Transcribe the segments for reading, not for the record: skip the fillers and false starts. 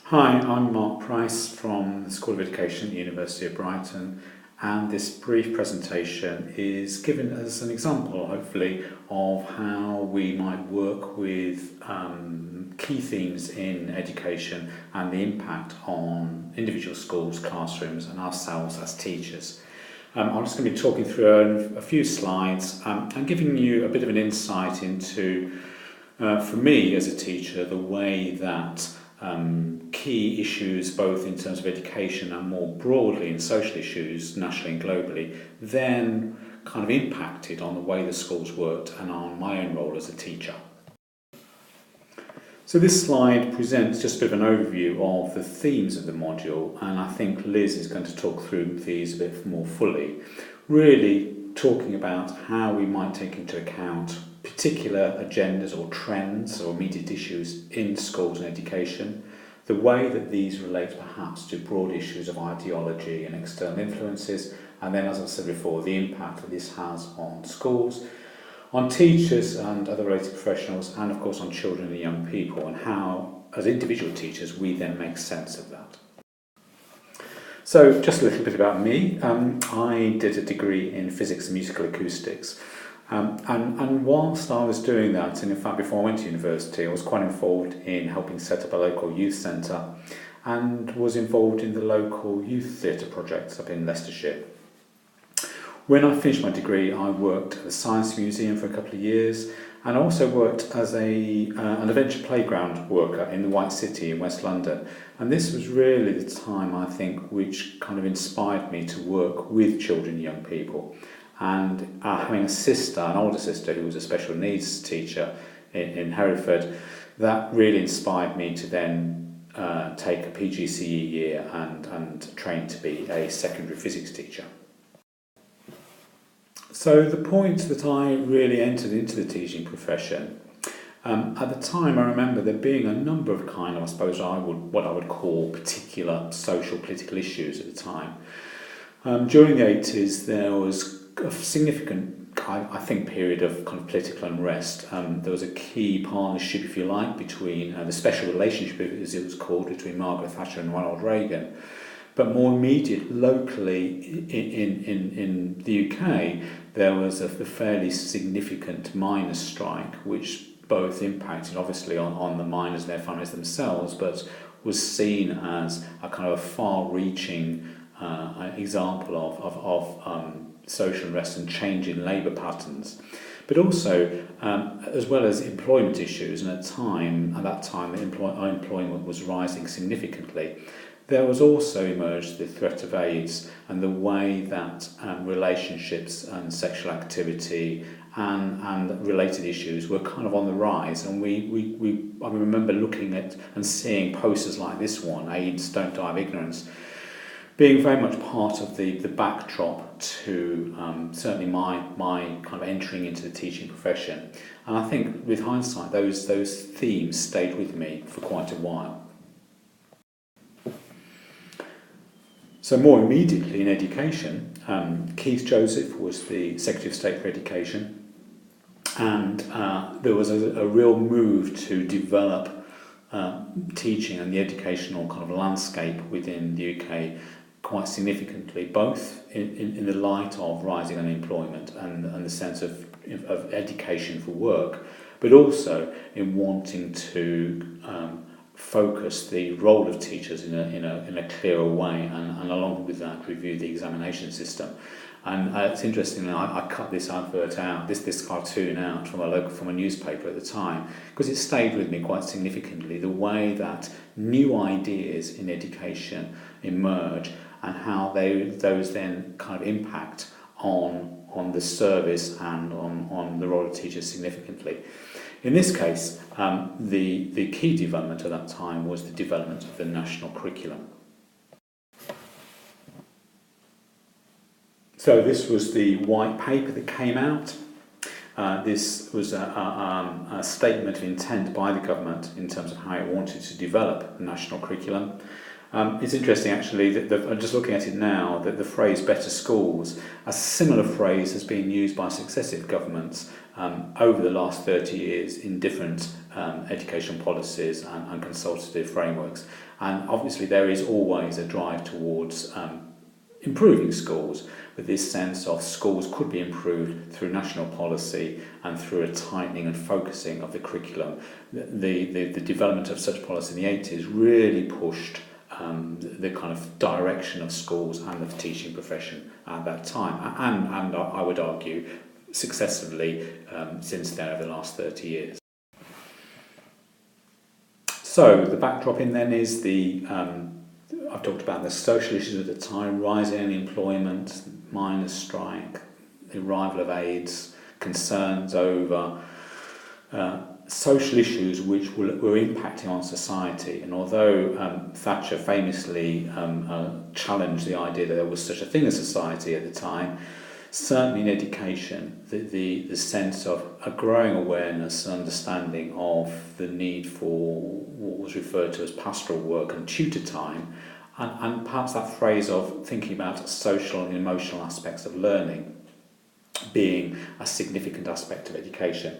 Hi, I'm Mark Price from the School of Education at the University of Brighton, and this brief presentation is given as an example, hopefully, of how we might work with key themes in education and the impact on individual schools, classrooms and ourselves as teachers. I'm just going to be talking through a few slides and giving you a bit of an insight into, for me as a teacher, the way that key issues, both in terms of education and more broadly in social issues, nationally and globally, then kind of impacted on the way the schools worked and on my own role as a teacher. So this slide presents just a bit of an overview of the themes of the module, and I think Liz is going to talk through these a bit more fully, really talking about how we might take into account particular agendas or trends or immediate issues in schools and education, the way that these relate perhaps to broad issues of ideology and external influences, and then, as I said before, the impact that this has on schools, on teachers and other related professionals, and of course on children and young people, and how, as individual teachers, we then make sense of that. So, just a little bit about me. I did a degree in physics and musical acoustics. And whilst I was doing that, and in fact before I went to university, I was quite involved in helping set up a local youth centre and was involved in the local youth theatre projects up in Leicestershire. When I finished my degree, I worked at the Science Museum for a couple of years, and I also worked as an adventure playground worker in the White City in West London. And this was really the time, I think, which kind of inspired me to work with children and young people. And having a sister, an older sister, who was a special needs teacher in Hereford, that really inspired me to then take a PGCE year and train to be a secondary physics teacher. So the point that I really entered into the teaching profession, at the time I remember there being a number of I suppose what I would call particular social political issues at the time. During the 80s there was a significant, I think, period of kind of political unrest. There was a key partnership, if you like, between the special relationship, as it was called, between Margaret Thatcher and Ronald Reagan. But more immediate, locally in the UK, there was a fairly significant miners' strike, which both impacted obviously on the miners and their families themselves, but was seen as a kind of far-reaching example of social unrest and change in labour patterns, but also as well as employment issues. And at that time unemployment was rising significantly. There was also emerged the threat of AIDS and the way that relationships and sexual activity and related issues were kind of on the rise. And I remember looking at and seeing posters like this one, AIDS, Don't Die of Ignorance, being very much part of the backdrop to certainly my kind of entering into the teaching profession. And I think with hindsight, those themes stayed with me for quite a while. So more immediately in education, Keith Joseph was the Secretary of State for Education, and there was a real move to develop teaching and the educational kind of landscape within the UK quite significantly, both in the light of rising unemployment and the sense of education for work, but also in wanting to focus the role of teachers in a clearer way, and along with that review the examination system. And it's interesting, I cut this advert out, this cartoon out from a newspaper at the time, because it stayed with me quite significantly, the way that new ideas in education emerge and how those then kind of impact on the service and on the role of teachers significantly. In this case, the key development at that time was the development of the national curriculum. So this was the white paper that came out. This was a statement of intent by the government in terms of how it wanted to develop the national curriculum. It's interesting actually that I'm just looking at it now, that the phrase better schools, a similar phrase has been used by successive governments over the last 30 years in different education policies and consultative frameworks. And obviously there is always a drive towards improving schools, with this sense of schools could be improved through national policy and through a tightening and focusing of the curriculum. The development of such policy in the 80s really pushed the kind of direction of schools and the teaching profession at that time, and I would argue successively since then over the last 30 years. So the backdrop in then is I've talked about the social issues at the time: rising unemployment, miners' strike, the arrival of AIDS, concerns over social issues which were impacting on society. And although Thatcher famously challenged the idea that there was such a thing as society at the time, certainly in education, the sense of a growing awareness and understanding of the need for what was referred to as pastoral work and tutor time, and perhaps that phrase of thinking about social and emotional aspects of learning being a significant aspect of education.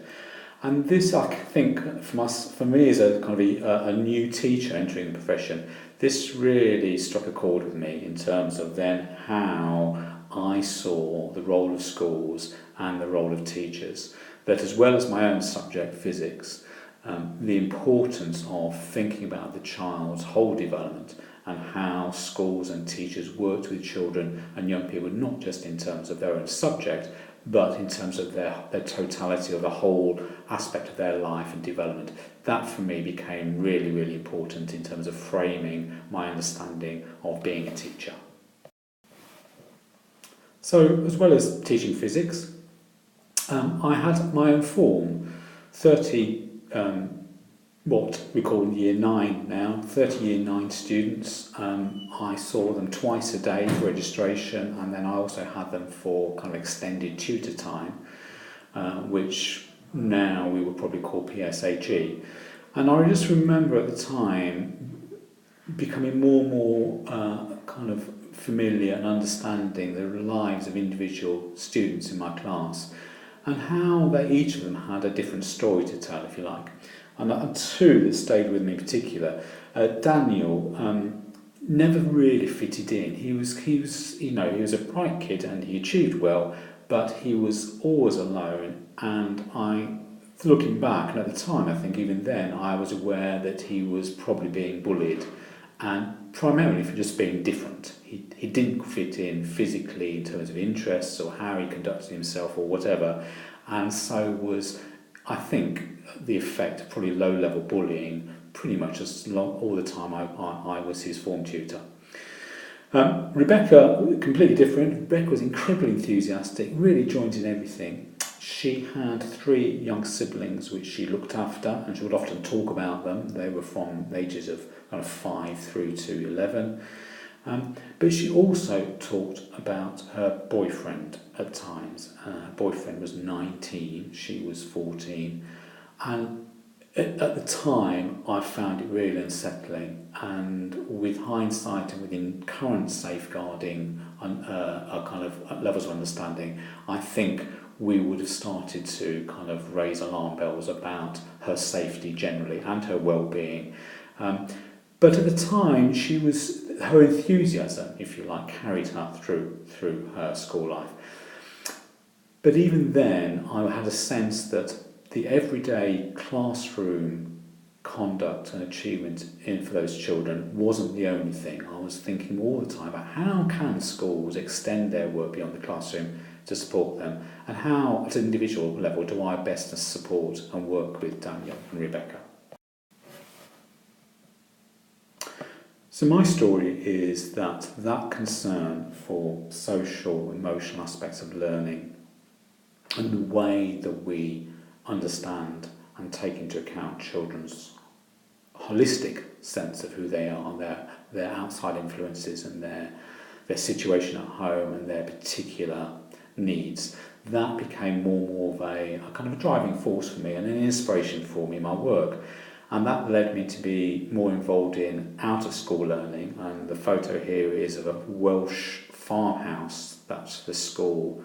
And this, I think, for me as a kind of a new teacher entering the profession, this really struck a chord with me in terms of then how I saw the role of schools and the role of teachers. That as well as my own subject, physics, the importance of thinking about the child's whole development and how schools and teachers worked with children and young people, not just in terms of their own subject, but in terms of their totality, or the whole aspect of their life and development. That for me became really, really important in terms of framing my understanding of being a teacher. So as well as teaching physics, I had my own form, 30 what we call year 9 now, 30 year 9 students. I saw them twice a day for registration, and then I also had them for kind of extended tutor time, which now we would probably call PSHE. And I just remember at the time becoming more and more kind of familiar and understanding the lives of individual students in my class, and how each of them had a different story to tell, if you like. And two that stayed with me in particular. Daniel never really fitted in. He was a bright kid and he achieved well, but he was always alone. And looking back, and at the time, I think even then, I was aware that he was probably being bullied, and primarily for just being different. He didn't fit in physically in terms of interests or how he conducted himself or whatever, and so was, I think, the effect of probably low-level bullying pretty much all the time I was his form tutor. Rebecca, completely different. Rebecca was incredibly enthusiastic, really joined in everything. She had 3 young siblings which she looked after, and she would often talk about them. They were from ages of kind of 5 through to 11. But she also talked about her boyfriend at times. Her boyfriend was 19, she was 14. And at the time, I found it really unsettling. And with hindsight and within current safeguarding kind of levels of understanding, I think we would have started to kind of raise alarm bells about her safety generally and her well-being. But at the time, her enthusiasm, if you like, carried her through her school life. But even then, I had a sense that the everyday classroom conduct and achievement for those children wasn't the only thing. I was thinking all the time about how can schools extend their work beyond the classroom to support them, and how, at an individual level, do I best support and work with Daniel and Rebecca. So my story is that concern for social, emotional aspects of learning and the way that we understand and take into account children's holistic sense of who they are, their outside influences and their situation at home and their particular needs, that became more and more of a kind of a driving force for me and an inspiration for me in my work. And that led me to be more involved in out-of-school learning. And the photo here is of a Welsh farmhouse. That's the school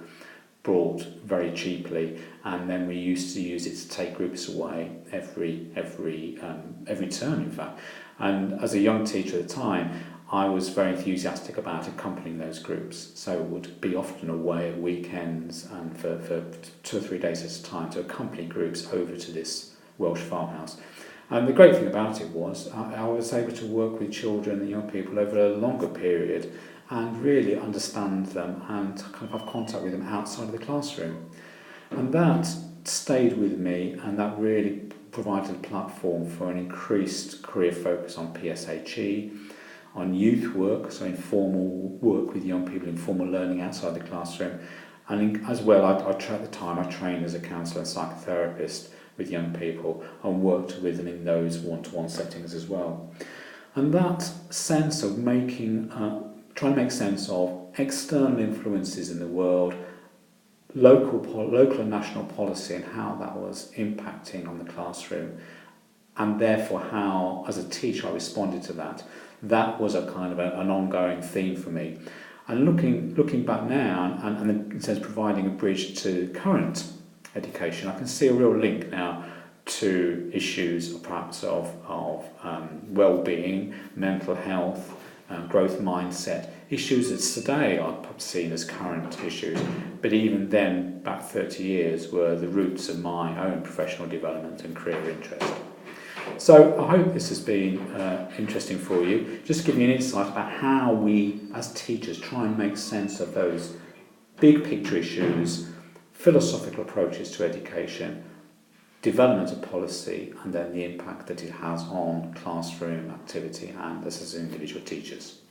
brought very cheaply, and then we used to use it to take groups away every term, in fact. And as a young teacher at the time, I was very enthusiastic about accompanying those groups, so would be often away at weekends and for 2 or 3 days at a time to accompany groups over to this Welsh farmhouse. And the great thing about it was I was able to work with children and young people over a longer period and really understand them and kind of have contact with them outside of the classroom. And that stayed with me, and that really provided a platform for an increased career focus on PSHE, on youth work, so informal work with young people, informal learning outside the classroom. And as well, at the time, I trained as a counsellor and psychotherapist with young people and worked with them in those one-to-one settings as well. And that sense of trying to make sense of external influences in the world, local and national policy, and how that was impacting on the classroom, and therefore how, as a teacher, I responded to that. That was a kind of an ongoing theme for me. And looking back now, and in terms of providing a bridge to current education, I can see a real link now to issues perhaps of well-being, mental health, growth mindset, issues that today are perhaps seen as current issues, but even then, back 30 years, were the roots of my own professional development and career interest. So I hope this has been interesting for you, just to give you an insight about how we, as teachers, try and make sense of those big picture issues, philosophical approaches to education, development of policy, and then the impact that it has on classroom activity and us as individual teachers.